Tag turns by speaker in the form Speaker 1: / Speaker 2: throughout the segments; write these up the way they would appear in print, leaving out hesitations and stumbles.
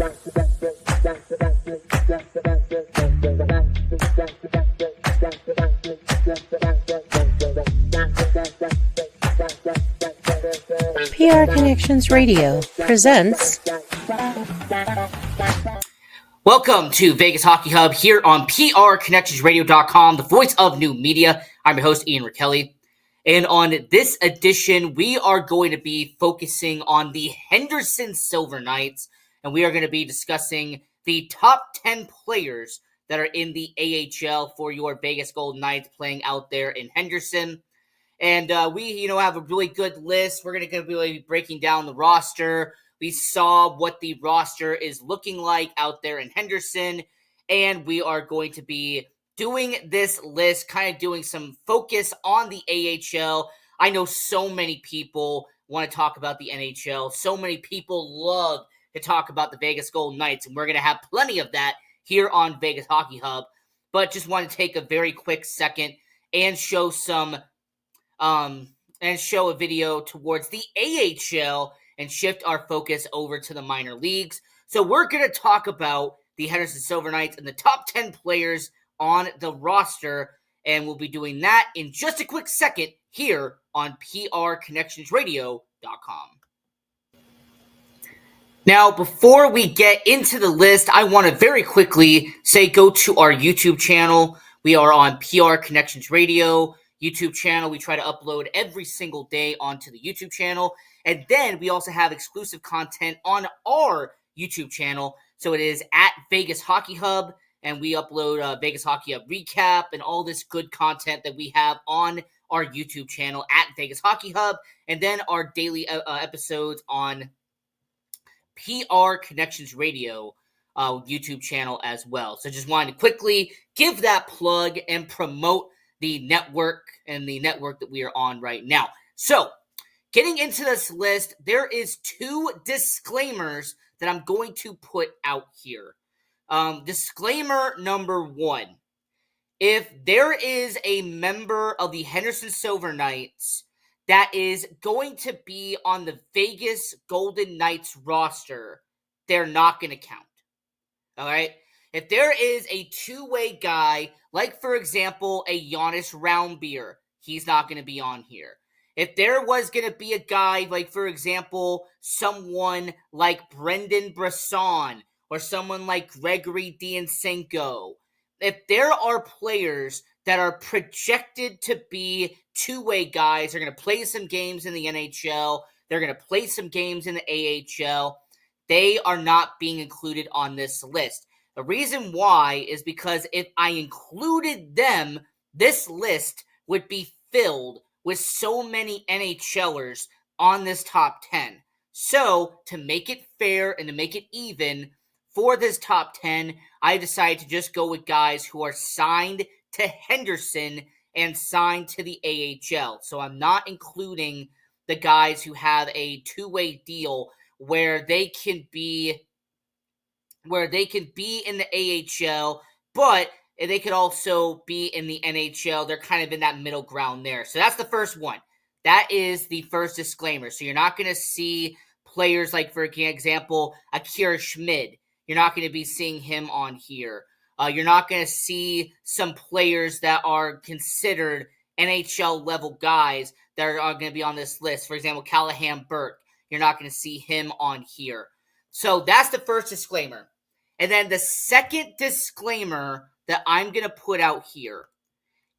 Speaker 1: PR Connections Radio presents.
Speaker 2: Welcome to Vegas Hockey Hub here on PRConnectionsRadio.com, the voice of new media. I'm your host, Ian Rachiele. And on this edition, we are going to be focusing on the Henderson Silver Knights, and we are going to be discussing the top 10 players that are in the AHL for your Vegas Golden Knights playing out there in Henderson. And we, have a really good list. We're going to be breaking down the roster. We saw what the roster is looking like out there in Henderson, and we are going to be doing this list, kind of doing some focus on the AHL. I know so many people want to talk about the NHL. So many people love to talk about the Vegas Golden Knights, and we're going to have plenty of that here on Vegas Hockey Hub. But just want to take a very quick second and show a video towards the AHL and shift our focus over to the minor leagues. So we're going to talk about the Henderson Silver Knights and the top 10 players on the roster, and we'll be doing that in just a quick second here on PRConnectionsRadio.com. Now, before we get into the list, I want to very quickly say go to our YouTube channel. We are on PR Connections Radio YouTube channel. We try to upload every single day onto the YouTube channel. And then we also have exclusive content on our YouTube channel. So it is at Vegas Hockey Hub, and we upload Vegas Hockey Hub recap and all this good content that we have on our YouTube channel at Vegas Hockey Hub, and then our daily episodes on PR Connections Radio YouTube channel as well. So just wanted to quickly give that plug and promote the network and the network that we are on right now. So, getting into this list, there is two disclaimers that I'm going to put out here. Disclaimer number one. If there is a member of the Henderson Silver Knights that is going to be on the Vegas Golden Knights roster, they're not going to count. All right? If there is a two-way guy, like, for example, a Giannis Roundbeer, he's not going to be on here. If there was going to be a guy, like, for example, someone like Brendan Brisson or someone like Gregory Diancenko, if there are players that are projected to be two-way guys, they're going to play some games in the NHL, they're going to play some games in the AHL, they are not being included on this list. The reason why is because if I included them, this list would be filled with so many NHLers on this top 10. So, to make it fair and to make it even for this top 10, I decided to just go with guys who are signed to Henderson and signed to the AHL. So, I'm not including the guys who have a two-way deal where they can be in the AHL, but they could also be in the NHL. They're kind of in that middle ground there. So that's the first one. That is the first disclaimer. So you're not going to see players like, for example, Akira Schmid. You're not going to be seeing him on here. You're not going to see some players that are considered NHL-level guys that are going to be on this list. For example, Callahan Burke. You're not going to see him on here. So that's the first disclaimer. And then the second disclaimer that I'm going to put out here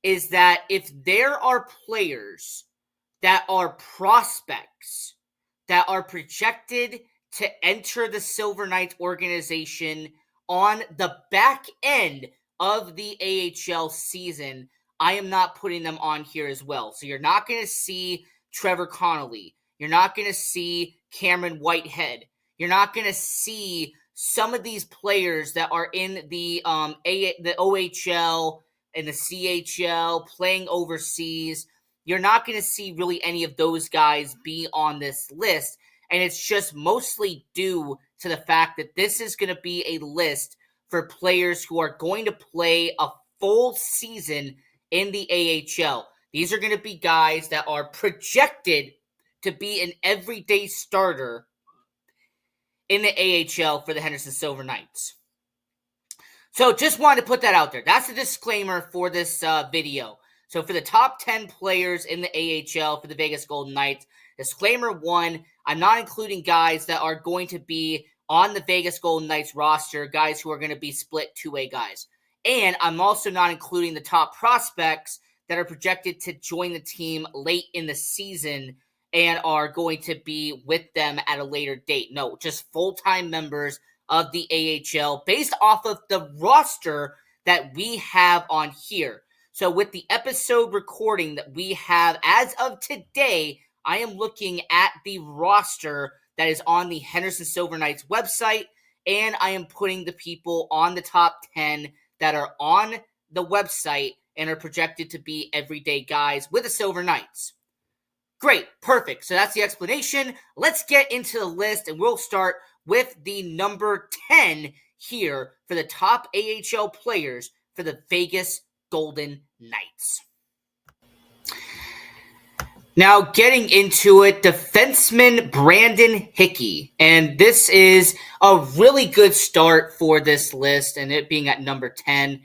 Speaker 2: is that if there are players that are prospects that are projected to enter the Silver Knights organization on the back end of the AHL season, I am not putting them on here as well. So you're not going to see Trevor Connolly. You're not going to see Cameron Whitehead. You're not going to see some of these players that are in the OHL and the CHL playing overseas. You're not going to see really any of those guys be on this list. And it's just mostly due to the fact that this is going to be a list for players who are going to play a full season in the AHL. These are going to be guys that are projected to be an everyday starter in the AHL for the Henderson Silver Knights. So just wanted to put that out there. That's the disclaimer for this video. So for the top 10 players in the AHL for the Vegas Golden Knights, disclaimer 1, I'm not including guys that are going to be on the Vegas Golden Knights roster, guys who are going to be split two-way guys. And I'm also not including the top prospects that are projected to join the team late in the season and are going to be with them at a later date. No, just full-time members of the AHL based off of the roster that we have on here. So with the episode recording that we have as of today, I am looking at the roster that is on the Henderson Silver Knights website, and I am putting the people on the top 10 that are on the website and are projected to be everyday guys with the Silver Knights. Great, perfect. So that's the explanation. Let's get into the list, and we'll start with the number 10 here for the top AHL players for the Vegas Golden Knights. Now, getting into it, defenseman Brandon Hickey. And this is a really good start for this list, and it being at number 10.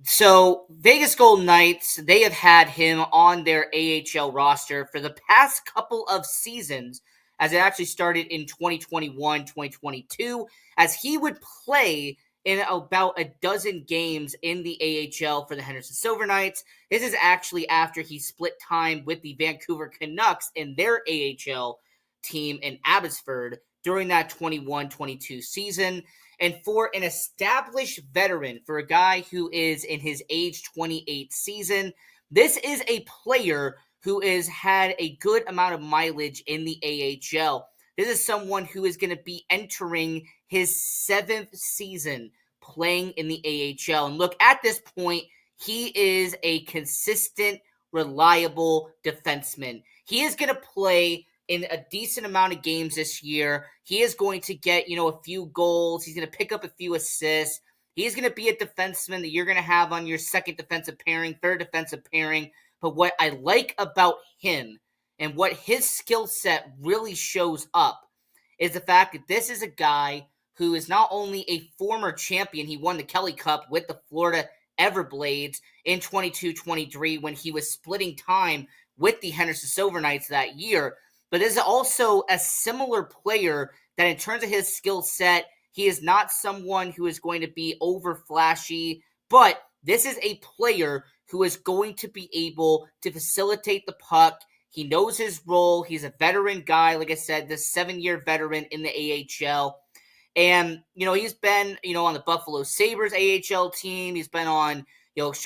Speaker 2: So, Vegas Golden Knights, they have had him on their AHL roster for the past couple of seasons, as it actually started in 2021, 2022, as he would play in about a dozen games in the AHL for the Henderson Silver Knights. This is actually after he split time with the Vancouver Canucks in their AHL team in Abbotsford during that 21-22 season. And for an established veteran, for a guy who is in his age 28 season, this is a player who has had a good amount of mileage in the AHL. This is someone who is going to be entering his 7th season playing in the AHL. And look, at this point, he is a consistent, reliable defenseman. He is going to play in a decent amount of games this year. He is going to get, a few goals. He's going to pick up a few assists. He's going to be a defenseman that you're going to have on your second defensive pairing, third defensive pairing. But what I like about him and what his skill set really shows up is the fact that this is a guy who is not only a former champion. He won the Kelly Cup with the Florida Everblades in 22-23 when he was splitting time with the Henderson Silver Knights that year. But is also a similar player that in terms of his skill set, he is not someone who is going to be over flashy, but this is a player who is going to be able to facilitate the puck. He knows his role. He's a veteran guy, like I said, this 7-year veteran in the AHL. And, he's been, on the Buffalo Sabres AHL team. He's been on,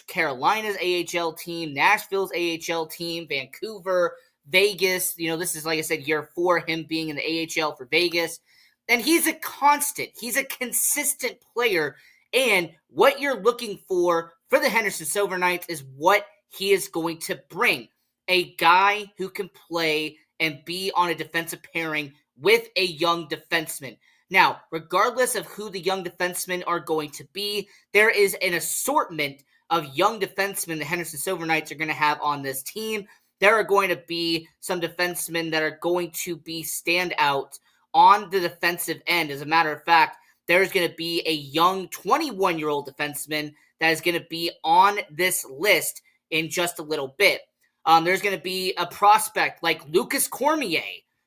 Speaker 2: Carolina's AHL team, Nashville's AHL team, Vancouver, Vegas. This is, like I said, year 4, him being in the AHL for Vegas. And he's a constant. He's a consistent player. And what you're looking for the Henderson Silver Knights is what he is going to bring. A guy who can play and be on a defensive pairing with a young defenseman. Now, regardless of who the young defensemen are going to be, there is an assortment of young defensemen the Henderson Silver Knights are going to have on this team. There are going to be some defensemen that are going to be standouts on the defensive end. As a matter of fact, there's going to be a young 21-year-old defenseman that is going to be on this list in just a little bit. There's going to be a prospect like Lucas Cormier,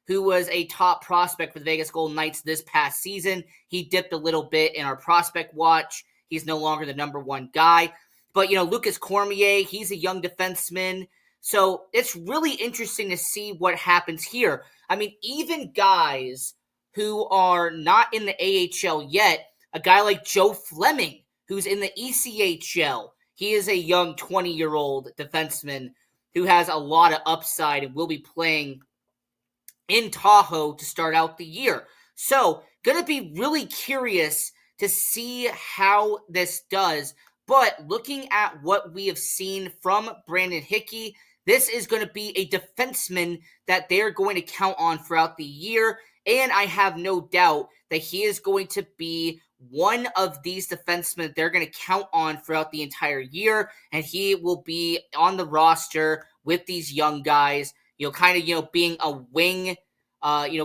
Speaker 2: who was a top prospect for the Vegas Golden Knights this past season. He dipped a little bit in our prospect watch. He's no longer the number 1 guy. But, Lucas Cormier, he's a young defenseman. So it's really interesting to see what happens here. I mean, even guys who are not in the AHL yet, a guy like Joe Fleming, who's in the ECHL, he is a young 20-year-old defenseman who has a lot of upside and will be playing in Tahoe to start out the year. So, going to be really curious to see how this does. But looking at what we have seen from Brandon Hickey, this is going to be a defenseman that they're going to count on throughout the year. And I have no doubt that he is going to be one of these defensemen that they're going to count on throughout the entire year. And he will be on the roster with these young guys, being a wing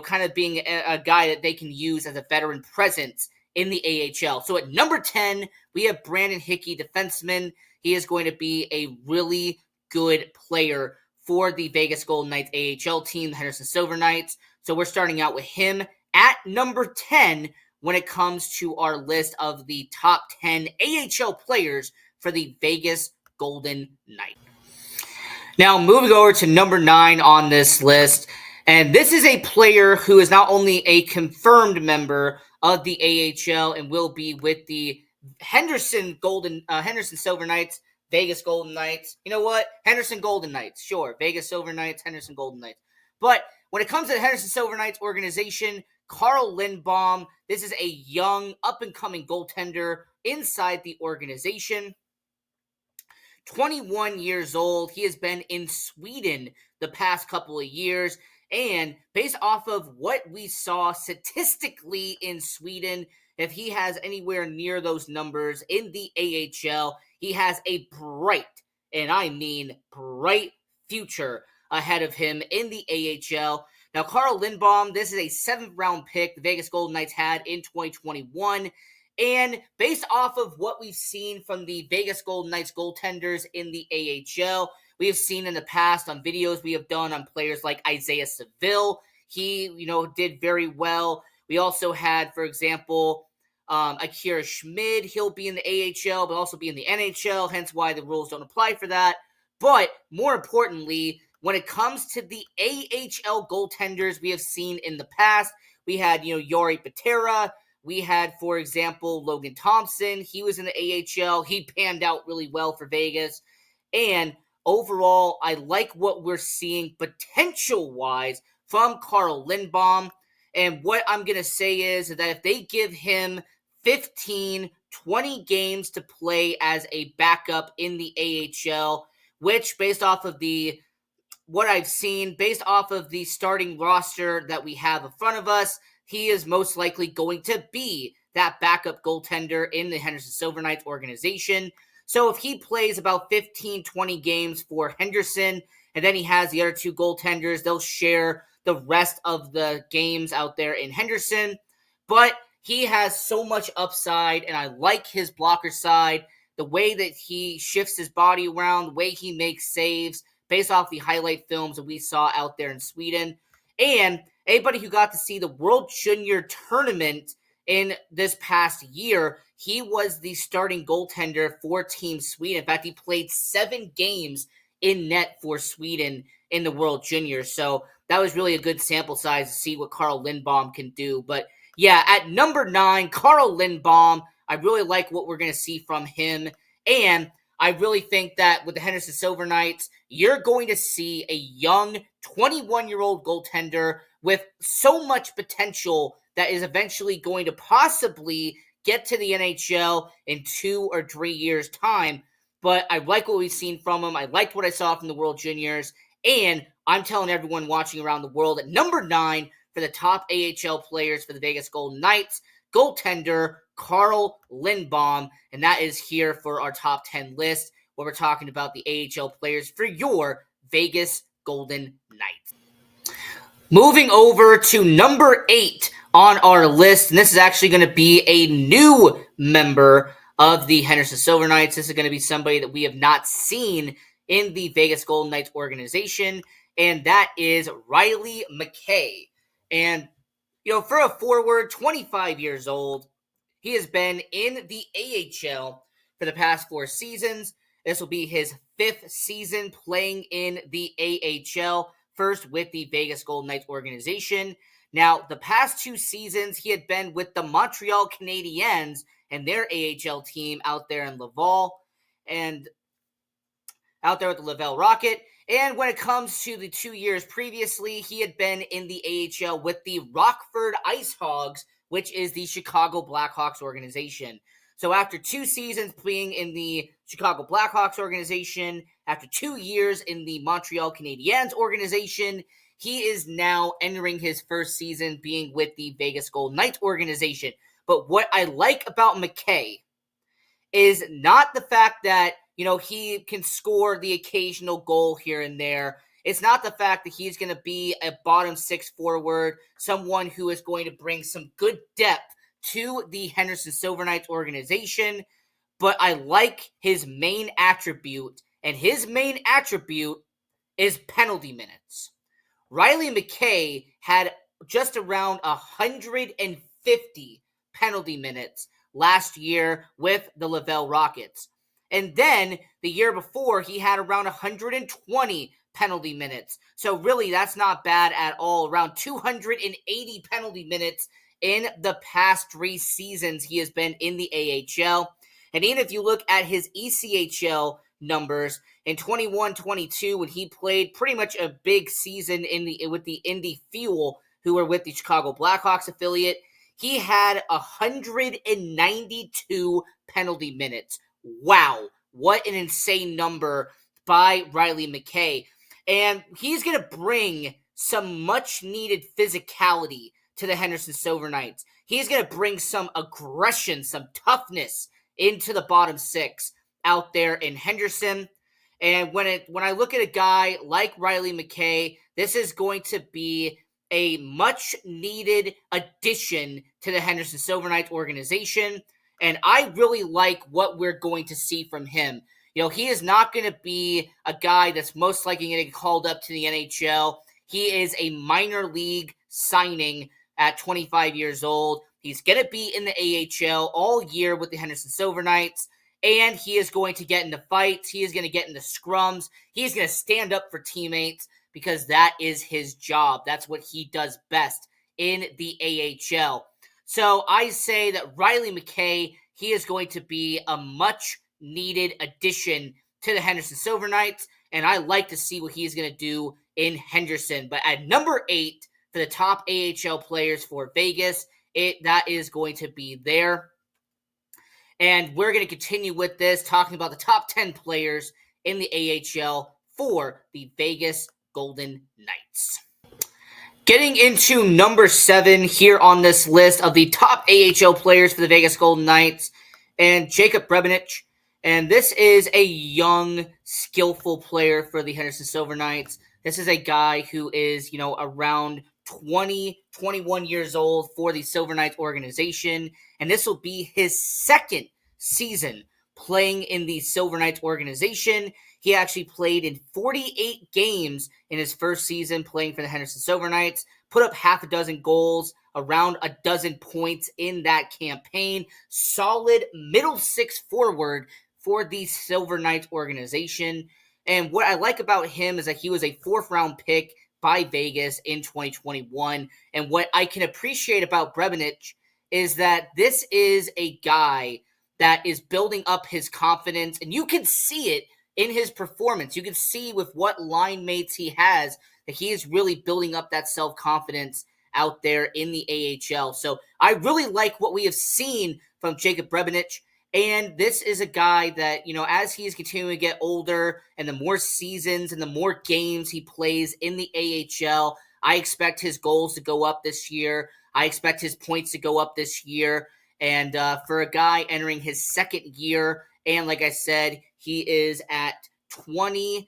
Speaker 2: kind of being a guy that they can use as a veteran presence in the AHL. So at number 10, we have Brandon Hickey, defenseman. He is going to be a really good player for the Vegas Golden Knights AHL team, the Henderson Silver Knights. So we're starting out with him at number 10 when it comes to our list of the top 10 AHL players for the Vegas Golden Knights. Now, moving over to number 9 on this list, and this is a player who is not only a confirmed member of the AHL and will be with the Henderson Silver Knights, Vegas Golden Knights. You know what? Henderson Golden Knights, sure. Vegas Silver Knights, Henderson Golden Knights. But when it comes to the Henderson Silver Knights organization, Carl Lindbaum, this is a young, up-and-coming goaltender inside the organization. 21 years old. He has been in Sweden the past couple of years. And based off of what we saw statistically in Sweden, if he has anywhere near those numbers in the AHL, he has a bright, and I mean bright, future ahead of him in the AHL. Now, Carl Lindbaum, this is a 7th round pick the Vegas Golden Knights had in 2021. And based off of what we've seen from the Vegas Golden Knights goaltenders in the AHL, we have seen in the past on videos we have done on players like Isaiah Seville. He, did very well. We also had, for example, Akira Schmid. He'll be in the AHL, but also be in the NHL, hence why the rules don't apply for that. But more importantly, when it comes to the AHL goaltenders we have seen in the past, we had, Yori Patera. We had, for example, Logan Thompson. He was in the AHL. He panned out really well for Vegas. And overall, I like what we're seeing potential-wise from Carl Lindbaum. And what I'm going to say is that if they give him 15, 20 games to play as a backup in the AHL, which based off of what I've seen, based off of the starting roster that we have in front of us, he is most likely going to be that backup goaltender in the Henderson Silver Knights organization. So if he plays about 15, 20 games for Henderson, and then he has the other 2 goaltenders, they'll share the rest of the games out there in Henderson. But he has so much upside, and I like his blocker side, the way that he shifts his body around, the way he makes saves, based off the highlight films that we saw out there in Sweden. And anybody who got to see the World Junior Tournament in this past year, he was the starting goaltender for Team Sweden. In fact, he played 7 games in net for Sweden in the World Junior. So that was really a good sample size to see what Carl Lindbaum can do. But yeah, at number 9, Carl Lindbaum, I really like what we're going to see from him. And I really think that with the Henderson Silver Knights, you're going to see a young 21-year-old goaltender with so much potential that is eventually going to possibly get to the NHL in 2 or 3 years' time. But I like what we've seen from him. I liked what I saw from the World Juniors. And I'm telling everyone watching around the world at number 9 for the top AHL players for the Vegas Golden Knights, goaltender Carl Lindbaum. And that is here for our top 10 list, where we're talking about the AHL players for your Vegas Golden Knights. Moving over to number 8 on our list, and this is actually going to be a new member of the Henderson Silver Knights. This is going to be somebody that we have not seen in the Vegas Golden Knights organization, and that is Riley McKay. And, for a forward, 25 years old, he has been in the AHL for the past 4 seasons. This will be his 5th season playing in the AHL, first with the Vegas Golden Knights organization. Now, the past 2 seasons, he had been with the Montreal Canadiens and their AHL team out there in Laval, and out there with the Laval Rocket. And when it comes to the 2 years previously, he had been in the AHL with the Rockford Ice Hogs, which is the Chicago Blackhawks organization. So after 2 seasons playing in the Chicago Blackhawks organization, after 2 years in the Montreal Canadiens organization, he is now entering his first season being with the Vegas Golden Knights organization. But what I like about McKay is not the fact that, he can score the occasional goal here and there. It's not the fact that he's going to be a bottom six forward, someone who is going to bring some good depth to the Henderson Silver Knights organization, but I like his main attribute, and his main attribute is penalty minutes. Riley McKay had just around 150 penalty minutes last year with the Laval Rockets. And then the year before, he had around 120 penalty minutes. So really, that's not bad at all. Around 280 penalty minutes in the past 3 seasons he has been in the AHL. And even if you look at his ECHL numbers, in 21-22, when he played pretty much a big season with the Indy Fuel, who were with the Chicago Blackhawks affiliate, he had 192 penalty minutes. Wow, what an insane number by Riley McKay. And he's going to bring some much-needed physicality to the Henderson Silver Knights. He's going to bring some aggression, some toughness into the bottom six out there in Henderson. And when I look at a guy like Riley McKay, this is going to be a much-needed addition to the Henderson Silver Knights organization. And I really like what we're going to see from him. You know, he is not going to be a guy that's most likely going to get called up to the NHL. He is a minor league signing at 25 years old. He's going to be in the AHL all year with the Henderson Silver Knights. And he is going to get into fights. He is going to get into scrums. He is going to stand up for teammates because that is his job. That's what he does best in the AHL. So I say that Riley McKay, he is going to be a much-needed addition to the Henderson Silver Knights, and I like to see what he's going to do in Henderson. But at number 8 for the top AHL players for Vegas, that is going to be there. And we're going to continue with this, talking about the top 10 players in the AHL for the Vegas Golden Knights. Getting into number 7 here on this list of the top AHL players for the Vegas Golden Knights, and Jacob Brebenich. And this is a young, skillful player for the Henderson Silver Knights. This is a guy who is, around 20, 21 years old for the Silver Knights organization. And this will be his second season playing in the Silver Knights organization. He actually played in 48 games in his first season playing for the Henderson Silver Knights, put up half a dozen goals, around a dozen points in that campaign. Solid middle six forward for the Silver Knights organization. And what I like about him is that he was a 4th-round pick by Vegas in 2021. And what I can appreciate about Brebenich is that this is a guy that is building up his confidence, and you can see it in his performance. You can see with what line mates he has that he is really building up that self-confidence out there in the AHL. So I really like what we have seen from Jacob Brebenich. And this is a guy that, as he's continuing to get older and the more seasons and the more games he plays in the AHL, I expect his goals to go up this year. I expect his points to go up this year. And for a guy entering his second year, and like I said, he is at 20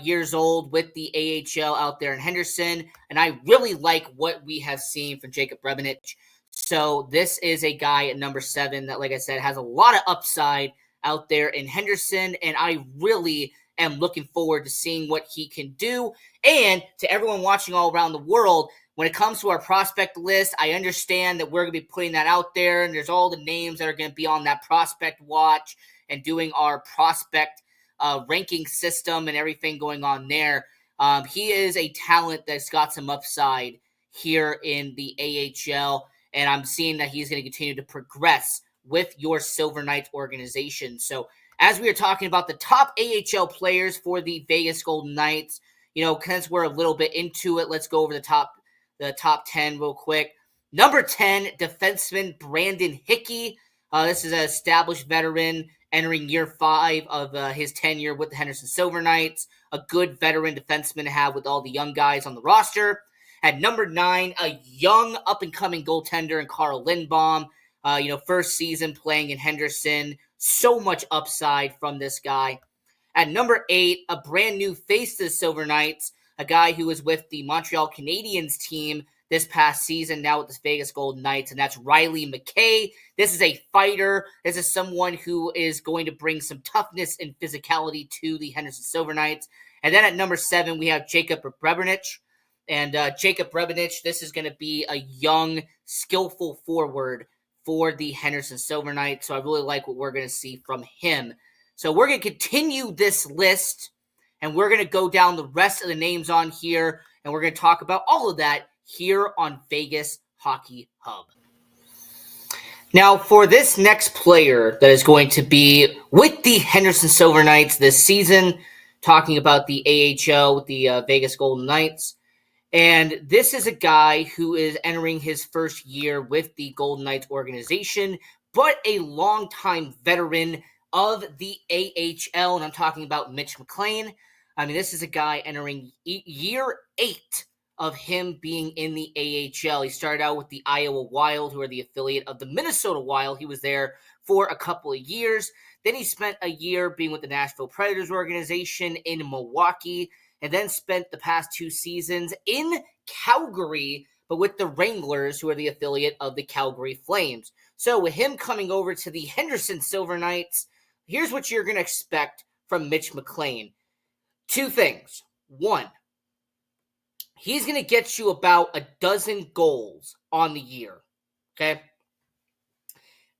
Speaker 2: years old with the AHL out there in Henderson. And I really like what we have seen from Jacob Brebenich. So this is a guy at number 7 that, like I said, has a lot of upside out there in Henderson. And I really am looking forward to seeing what he can do. And to everyone watching all around the world, when it comes to our prospect list, I understand that we're going to be putting that out there, and there's all the names that are going to be on that prospect watch and doing our prospect ranking system and everything going on there. He is a talent that's got some upside here in the AHL, and I'm seeing that he's going to continue to progress with your Silver Knights organization. So as we are talking about the top AHL players for the Vegas Golden Knights, since we're a little bit into it, let's go over the top 10 real quick. Number 10, defenseman Brandon Hickey. This is an established veteran entering year 5 of his tenure with the Henderson Silver Knights. A good veteran defenseman to have with all the young guys on the roster. At number 9, a young up-and-coming goaltender in Carl Lindbaum. First season playing in Henderson. So much upside from this guy. At number 8, a brand new face to the Silver Knights. a guy who was with the Montreal Canadiens team this past season, now with the Vegas Golden Knights, and that's Riley McKay. This is a fighter. This is someone who is going to bring some toughness and physicality to the Henderson Silver Knights. And then at number 7, we have Jacob Brebenich. And Jacob Brebenich, this is going to be a young, skillful forward for the Henderson Silver Knights. So I really like what we're going to see from him. So we're going to continue this list, and we're going to go down the rest of the names on here, and we're going to talk about all of that here on Vegas Hockey Hub. Now, for this next player that is going to be with the Henderson Silver Knights this season, talking about the AHL with the Vegas Golden Knights, and this is a guy who is entering his first year with the Golden Knights organization, but a longtime veteran of the AHL, and I'm talking about Mitch McLean. I mean, this is a guy entering year 8 of him being in the AHL. He started out with the Iowa Wild, who are the affiliate of the Minnesota Wild. He was there for a couple of years. Then he spent a year being with the Nashville Predators organization in Milwaukee, and then spent the past 2 seasons in Calgary, but with the Wranglers, who are the affiliate of the Calgary Flames. So with him coming over to the Henderson Silver Knights, here's what you're going to expect from Mitch McLean. 2 things. 1, he's going to get you about 12 goals on the year, okay?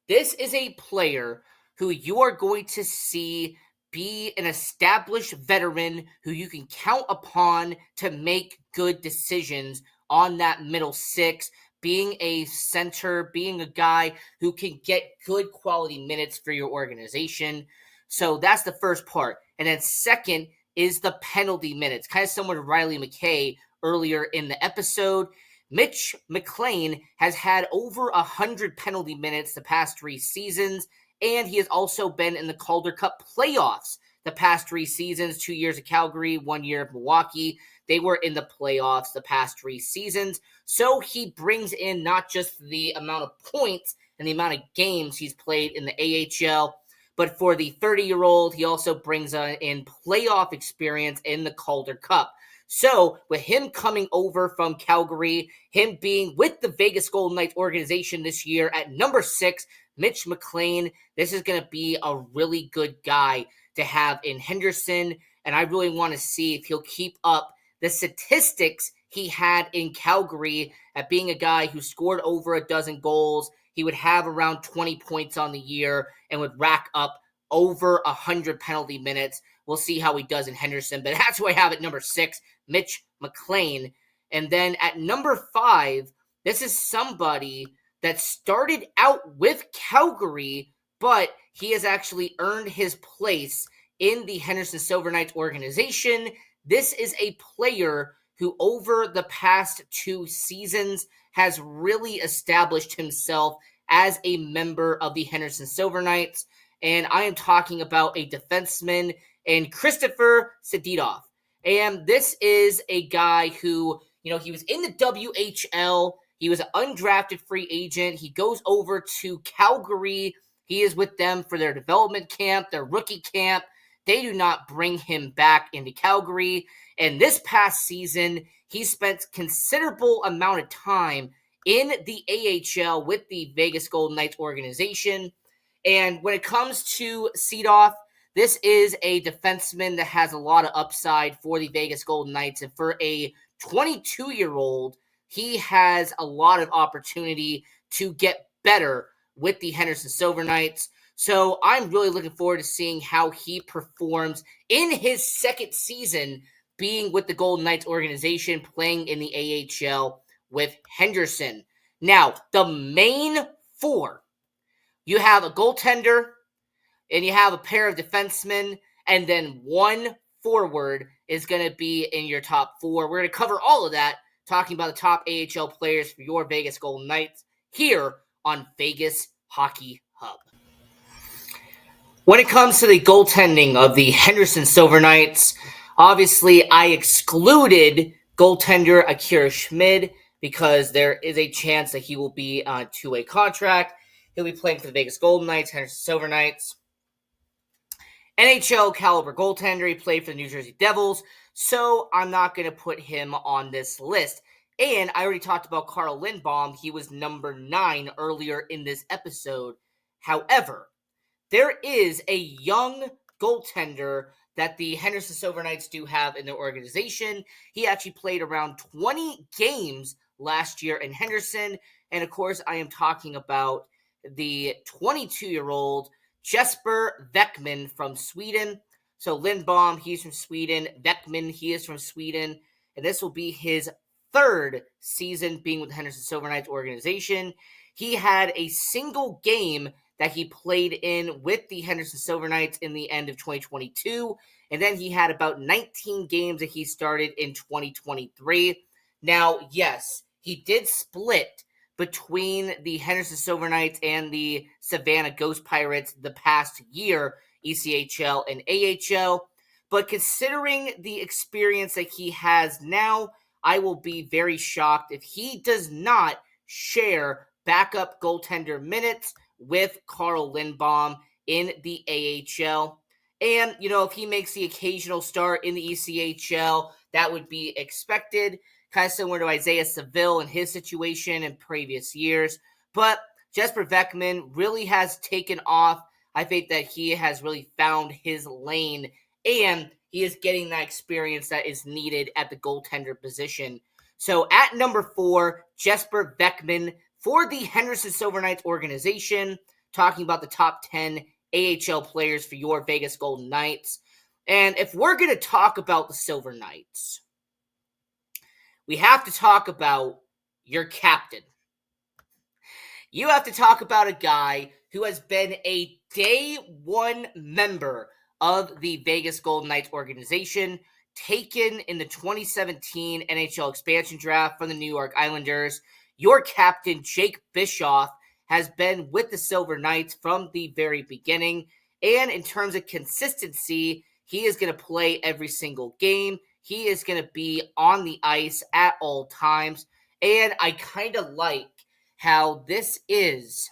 Speaker 2: This is a player who you are going to see be an established veteran who you can count upon to make good decisions on that middle 6, being a center, being a guy who can get good quality minutes for your organization. So that's the first part. And then second is the penalty minutes, kind of similar to Riley McKay earlier in the episode. Mitch McLean has had over 100 penalty minutes the past 3 seasons, and he has also been in the Calder Cup playoffs the past 3 seasons, 2 years at Calgary, 1 year at Milwaukee. They were in the playoffs the past 3 seasons. So he brings in not just the amount of points and the amount of games he's played in the AHL, but for the 30-year-old, he also brings in playoff experience in the Calder Cup. So with him coming over from Calgary, him being with the Vegas Golden Knights organization this year at number 6, Mitch McLean, this is going to be a really good guy to have in Henderson, and I really want to see if he'll keep up the statistics he had in Calgary at being a guy who scored over 12 goals. He would have around 20 points on the year and would rack up over 100 penalty minutes. We'll see how he does in Henderson, but that's who I have at number 6, Mitch McLean. And then at number 5, this is somebody that started out with Calgary, but he has actually earned his place in the Henderson Silver Knights organization. This is a player who over the past 2 seasons has really established himself as a member of the Henderson Silver Knights. And I am talking about a defenseman and Christopher Sedidov. And this is a guy who, he was in the WHL. He was an undrafted free agent. He goes over to Calgary. He is with them for their development camp, their rookie camp. They do not bring him back into Calgary. And this past season, he spent considerable amount of time in the AHL with the Vegas Golden Knights organization. And when it comes to Sedidov, this is a defenseman that has a lot of upside for the Vegas Golden Knights. And for a 22-year-old, he has a lot of opportunity to get better with the Henderson Silver Knights. So I'm really looking forward to seeing how he performs in his second season being with the Golden Knights organization, playing in the AHL with Henderson. Now, the main 4, you have a goaltender, and you have a pair of defensemen, and then 1 forward is going to be in your top 4. We're going to cover all of that, talking about the top AHL players for your Vegas Golden Knights here on Vegas Hockey Hub. When it comes to the goaltending of the Henderson Silver Knights, obviously I excluded goaltender Akira Schmid because there is a chance that he will be on a 2-way contract. He'll be playing for the Vegas Golden Knights, Henderson Silver Knights. NHL caliber goaltender. He played for the New Jersey Devils, so I'm not going to put him on this list. And I already talked about Carl Lindbaum. He was number 9 earlier in this episode. However, there is a young goaltender that the Henderson Silver Knights do have in their organization. He actually played around 20 games last year in Henderson. And of course, I am talking about the 22-year-old Jesper Beckman from Sweden. So Lindbaum, he's from Sweden. Beckman, he is from Sweden. And this will be his 3rd season being with the Henderson Silver Knights organization. He had a single game that he played in with the Henderson Silver Knights in the end of 2022. And then he had about 19 games that he started in 2023. Now, yes, he did split between the Henderson Silver Knights and the Savannah Ghost Pirates the past year, ECHL and AHL. But considering the experience that he has now, I will be very shocked if he does not share backup goaltender minutes with Carl Lindbaum in the AHL. And, if he makes the occasional start in the ECHL, that would be expected, kind of similar to Isaiah Seville and his situation in previous years. But Jesper Beckman really has taken off. I think that he has really found his lane, and he is getting that experience that is needed at the goaltender position. So at number 4, Jesper Beckman for the Henderson Silver Knights organization, talking about the top 10 AHL players for your Vegas Golden Knights. And if we're going to talk about the Silver Knights, we have to talk about your captain. You have to talk about a guy who has been a day one member of the Vegas Golden Knights organization, taken in the 2017 NHL expansion draft from the New York Islanders. Your captain, Jake Bischoff, has been with the Silver Knights from the very beginning. And in terms of consistency, he is going to play every single game. He is going to be on the ice at all times. And I kind of like how this is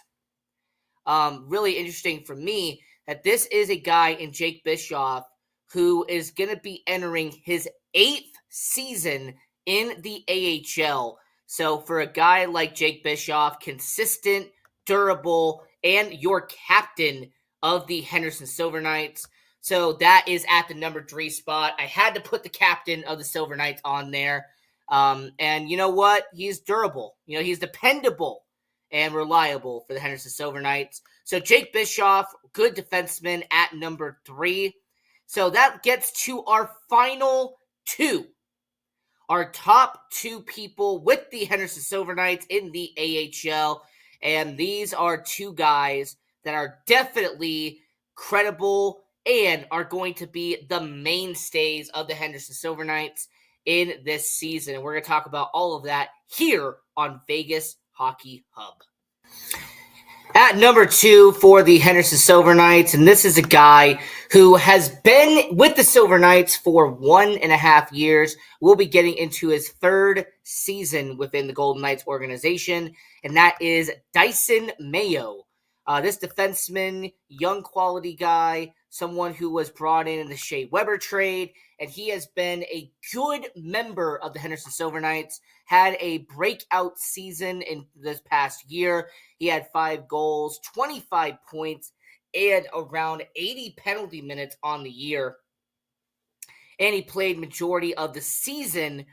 Speaker 2: really interesting for me, that this is a guy in Jake Bischoff who is going to be entering his 8th season in the AHL. So for a guy like Jake Bischoff, consistent, durable, and your captain of the Henderson Silver Knights. So that is at the number 3 spot. I had to put the captain of the Silver Knights on there. And you know what? He's durable. He's dependable and reliable for the Henderson Silver Knights. So Jake Bischoff, good defenseman at number 3. So that gets to our final 2. Our top 2 people with the Henderson Silver Knights in the AHL. And these are 2 guys that are definitely credible and are going to be the mainstays of the Henderson Silver Knights in this season. And we're going to talk about all of that here on Vegas Hockey Hub. At number 2 for the Henderson Silver Knights, and this is a guy who has been with the Silver Knights for 1.5 years. We'll be getting into his 3rd season within the Golden Knights organization, and that is Dyson Mayo. This defenseman, young quality guy, someone who was brought in the Shea Weber trade, and he has been a good member of the Henderson Silver Knights, had a breakout season in this past year. He had 5 goals, 25 points, and around 80 penalty minutes on the year. And he played majority of the season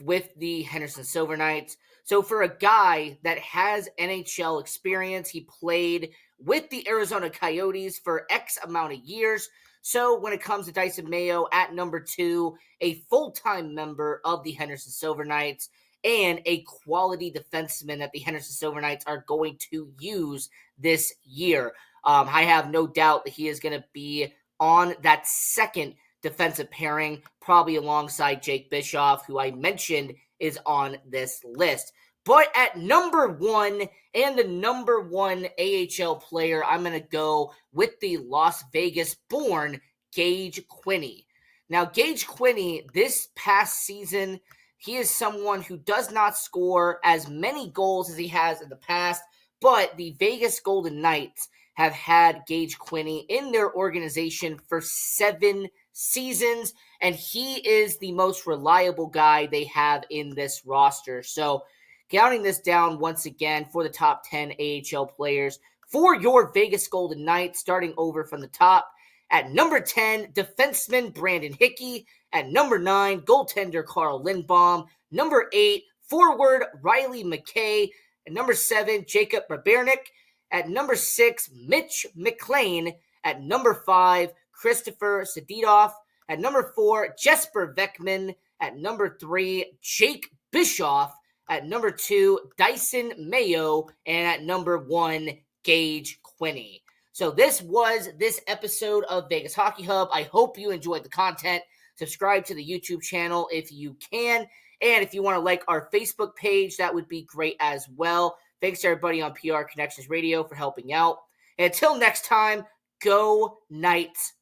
Speaker 2: with the Henderson Silver Knights. So for a guy that has NHL experience, he played with the Arizona Coyotes for X amount of years. So when it comes to Dyson Mayo at number 2, a full-time member of the Henderson Silver Knights and a quality defenseman that the Henderson Silver Knights are going to use this year. I have no doubt that he is going to be on that second defensive pairing, probably alongside Jake Bischoff, who I mentioned is on this list. But at number 1 and the number 1 AHL player, I'm going to go with the Las Vegas-born Gage Quinney. Now, Gage Quinney, this past season, he is someone who does not score as many goals as he has in the past, but the Vegas Golden Knights have had Gage Quinney in their organization for 7 seasons, and he is the most reliable guy they have in this roster. So counting this down once again for the top 10 AHL players for your Vegas Golden Knights, starting over from the top. At number 10, defenseman Brandon Hickey. At number 9, goaltender Carl Lindbaum. Number 8, forward Riley McKay. At number 7, Jacob Brabernick. At number 6, Mitch McLean. At number 5, Christopher Sedidov. At number 4, Jesper Veckman. At number 3, Jake Bischoff. At number 2, Dyson Mayo. And at number 1, Gage Quinney. So this was this episode of Vegas Hockey Hub. I hope you enjoyed the content. Subscribe to the YouTube channel if you can. And if you want to like our Facebook page, that would be great as well. Thanks to everybody on PR Connections Radio for helping out. And until next time, go Knights.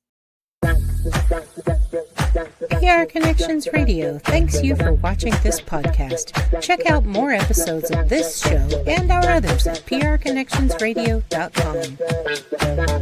Speaker 1: PR Connections Radio thanks you for watching this podcast. Check out more episodes of this show and our others at prconnectionsradio.com.